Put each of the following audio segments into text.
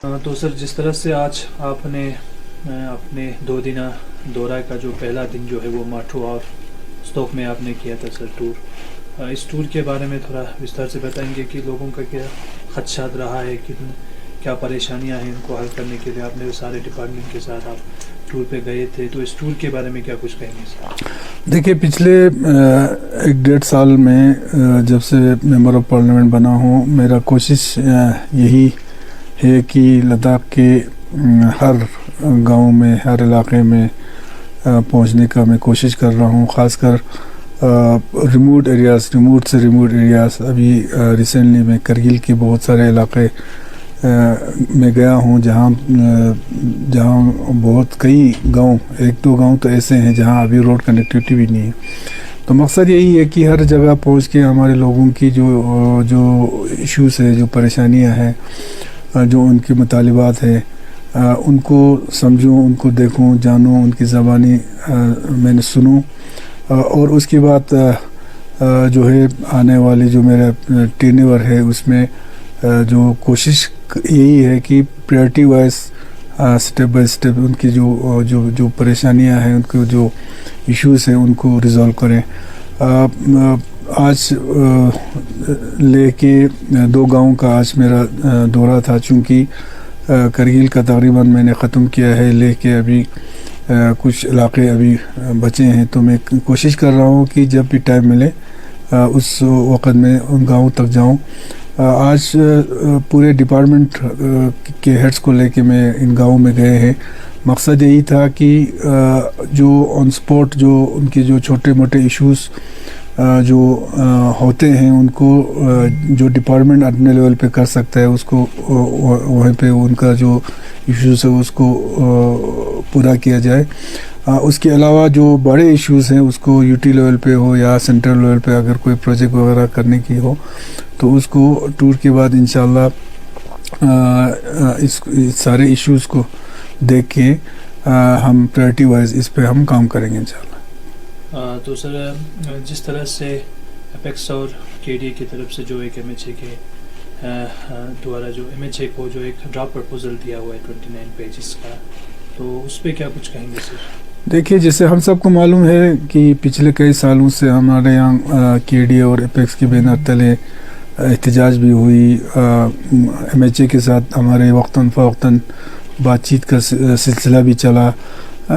تو سر جس طرح سے آج آپ نے اپنے 2 دنہ دورہ کا جو پہلا دن جو ہے وہ ماٹھو اور ستوک میں آپ نے کیا تھا سر ٹور، اس ٹور کے بارے میں تھوڑا وستار سے بتائیں گے کہ لوگوں کا کیا خدشات رہا ہے، کیا پریشانیاں ہیں، ان کو حل کرنے کے لیے آپ نے سارے ڈپارٹمنٹ کے ساتھ آپ ٹور پہ گئے تھے، تو اس ٹور کے بارے میں کیا کچھ کہیں گے سر؟ دیکھیے پچھلے 1-1.5 سال میں جب سے ممبر آف پارلیمنٹ بنا ہوں، میرا کوشش یہی ہے کہ لداخ کے ہر گاؤں میں، ہر علاقے میں پہنچنے کا میں کوشش کر رہا ہوں، خاص کر ریموٹ سے ریموٹ ایریاز. ابھی ریسنٹلی میں کرگل کے بہت سارے علاقے میں گیا ہوں جہاں بہت کئی گاؤں، 1-2 گاؤں تو ایسے ہیں جہاں ابھی روڈ کنیکٹیوٹی بھی نہیں ہے. تو مقصد یہی ہے کہ ہر جگہ پہنچ کے ہمارے لوگوں کی جو ایشوز ہے، جو پریشانیاں ہیں، جو ان کے مطالبات ہیں، ان کو سمجھوں، ان کو دیکھوں، جانوں، ان کی زبانی میں نے سنوں، اور اس کے بعد جو ہے آنے والی جو میرا ٹینیور ہے اس میں جو کوشش یہی ہے کہ priority wise step by step ان کی جو پریشانیاں ہیں، ان کے جو ایشوز ہیں، ان کو ریزالو کریں. آج لے کے 2 گاؤں کا آج میرا دورہ تھا. چونکہ کرگل کا تقریباً میں نے ختم کیا ہے، لے کے ابھی کچھ علاقے ابھی بچے ہیں، تو میں کوشش کر رہا ہوں کہ جب بھی ٹائم ملے اس وقت میں ان گاؤں تک جاؤں. آج پورے ڈپارٹمنٹ کے ہیڈز کو لے کے میں ان گاؤں میں گئے ہیں. مقصد یہی تھا کہ جو آن اسپاٹ جو ان کے جو چھوٹے موٹے ایشوز جو ہوتے ہیں، ان کو جو ڈپارٹمنٹ اپنے لیول پہ کر سکتا ہے، اس کو وہیں پہ ان کا جو ایشوز ہے اس کو پورا کیا جائے. اس کے علاوہ جو بڑے ایشوز ہیں اس کو یوٹی لیول پہ ہو یا سینٹرل لیول پہ اگر کوئی پروجیکٹ وغیرہ کرنے کی ہو تو اس کو ٹور کے بعد انشاءاللہ اس سارے ایشوز کو دیکھ کے ہم پریورٹی وائز اس پہ ہم کام کریں گے انشاءاللہ. تو سر جس طرح سے اپیکس اور کے ڈی اے کی طرف سے جو ایک ایم ایچ اے کے دوارا جو ایم ایچ اے کو جو ایک ڈرافٹ پرپوزل دیا ہوا ہے 29 پیجز کا، تو اس پہ کیا کچھ کہیں گے سر؟ دیکھیے جیسے ہم سب کو معلوم ہے کہ پچھلے کئی سالوں سے ہمارے یہاں کے ڈی اے اور اپیکس کے بینر تلے احتجاج بھی ہوئی، ایم ایچ اے کے ساتھ ہمارے وقتاً فوقتاً بات چیت کا سلسلہ بھی چلا،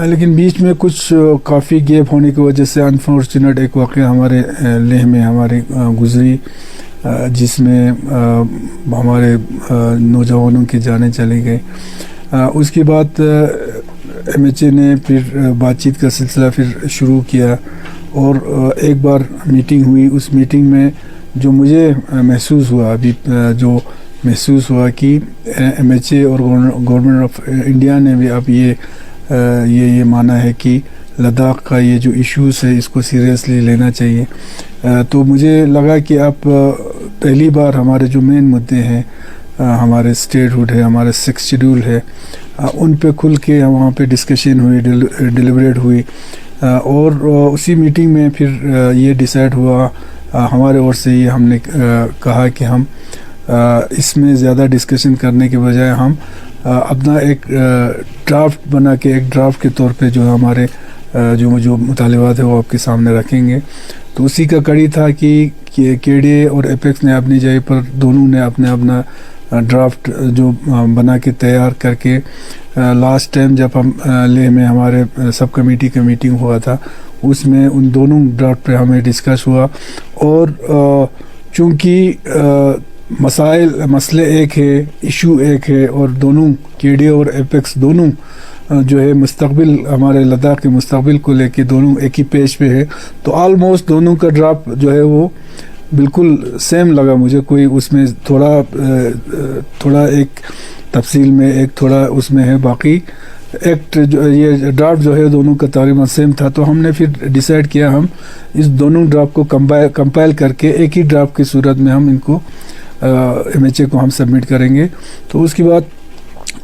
لیکن بیچ میں کچھ کافی گیپ ہونے کی وجہ سے انفارچونیٹ ایک واقعہ ہمارے لیہ میں ہمارے گزری، جس میں ہمارے نوجوانوں کی جانیں چلی گئی. اس کے بعد ایم ایچ اے نے پھر بات چیت کا سلسلہ پھر شروع کیا، اور ایک بار میٹنگ ہوئی. اس میٹنگ میں جو مجھے محسوس ہوا کہ ایم ایچ اے اور گورنمنٹ آف انڈیا نے بھی اب یہ مانا ہے کہ لداخ کا یہ جو ایشوز ہے اس کو سیریسلی لینا چاہیے. تو مجھے لگا کہ اب پہلی بار ہمارے جو مین مدعے ہیں، ہمارے اسٹیٹ ہوڈ ہے، ہمارے 6 شیڈول ہے، ان پہ کھل کے وہاں پہ ڈسکشن ہوئی، ڈیلیبریٹ ہوئی، اور اسی میٹنگ میں پھر یہ ڈیسائیڈ ہوا ہمارے اور سے یہ ہم نے کہا کہ ہم اس میں زیادہ ڈسکشن کرنے کے بجائے ہم اپنا ایک ڈرافٹ بنا کے، ایک ڈرافٹ کے طور پہ جو ہمارے جو مطالبات ہیں وہ آپ کے سامنے رکھیں گے. تو اسی کا کڑی تھا کہ کے ڈی اے اور اپیکس نے اپنی جگہ پر دونوں نے اپنا ڈرافٹ جو بنا کے تیار کر کے لاسٹ ٹائم جب ہم لیہ میں ہمارے سب کمیٹی کا میٹنگ ہوا تھا، اس میں ان دونوں ڈرافٹ پہ ہمیں ڈسکس ہوا. اور چونکہ مسئلے ایک ہے، ایشو ایک ہے، اور دونوں کے ڈی اے اور اپیکس دونوں جو ہے مستقبل، ہمارے لداخ کے مستقبل کو لے کے دونوں ایک ہی پیج پہ ہے، تو آلموسٹ دونوں کا ڈرافٹ جو ہے وہ بالکل سیم لگا مجھے. کوئی اس میں تھوڑا ایک تفصیل میں ایک تھوڑا اس میں ہے، باقی ایکٹ جو یہ ڈرافٹ جو ہے دونوں کا تقریباً سیم تھا. تو ہم نے پھر ڈیسائیڈ کیا ہم اس دونوں ڈرافٹ کو کمپائل کر کے ایک ہی ڈرافٹ کی صورت میں ہم ان کو ایم ایچ اے کو ہم سبمٹ کریں گے. تو اس کے بعد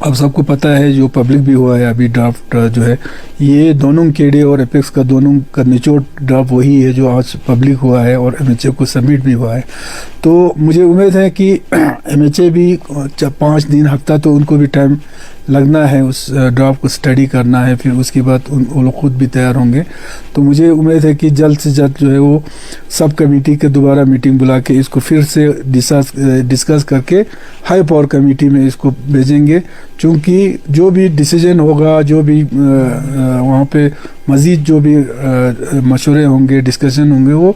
اب سب کو پتہ ہے، جو پبلک بھی ہوا ہے ابھی ڈرافٹ جو ہے یہ دونوں کے ڈی اے اور اپیکس کا دونوں کا نچوڑ ڈرافٹ وہی ہے جو آج پبلک ہوا ہے اور ایم ایچ اے کو سبمٹ بھی ہوا ہے. تو مجھے امید ہے کہ MHA بھی 5 دن ہفتہ تو ان کو بھی ٹائم لگنا ہے اس ڈرافٹ کو اسٹڈی کرنا ہے، پھر اس کے بعد وہ لوگ خود بھی تیار ہوں گے. تو مجھے امید ہے کہ جلد سے جلد جو ہے وہ سب کمیٹی کے دوبارہ میٹنگ بلا کے اس کو پھر سے ڈسکس کر کے ہائی پاور کمیٹی میں اس کو بھیجیں گے، چونکہ جو بھی ڈیسیجن ہوگا، جو بھی وہاں پہ مزید جو بھی مشورے ہوں گے، ڈسکشن ہوں گے، وہ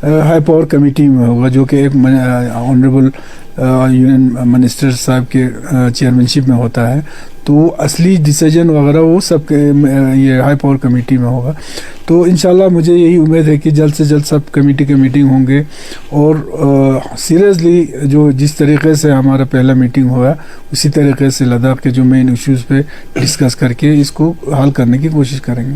ہائی پاور کمیٹی میں ہوگا، جو کہ ایک آنریبل یونین منسٹر صاحب کے چیئرمین میں ہوتا ہے. تو اصلی ڈیسیجن وغیرہ وہ سب یہ ہائی پاور کمیٹی میں ہوگا. تو انشاءاللہ مجھے یہی امید ہے کہ جلد سے جلد سب کمیٹی کے میٹنگ ہوں گے، اور سیریسلی جو جس طریقے سے ہمارا پہلا میٹنگ ہوا اسی طریقے سے لداخ کے جو مین ایشوز پہ ڈسکس کر کے اس کو حل کرنے کی کوشش کریں گے.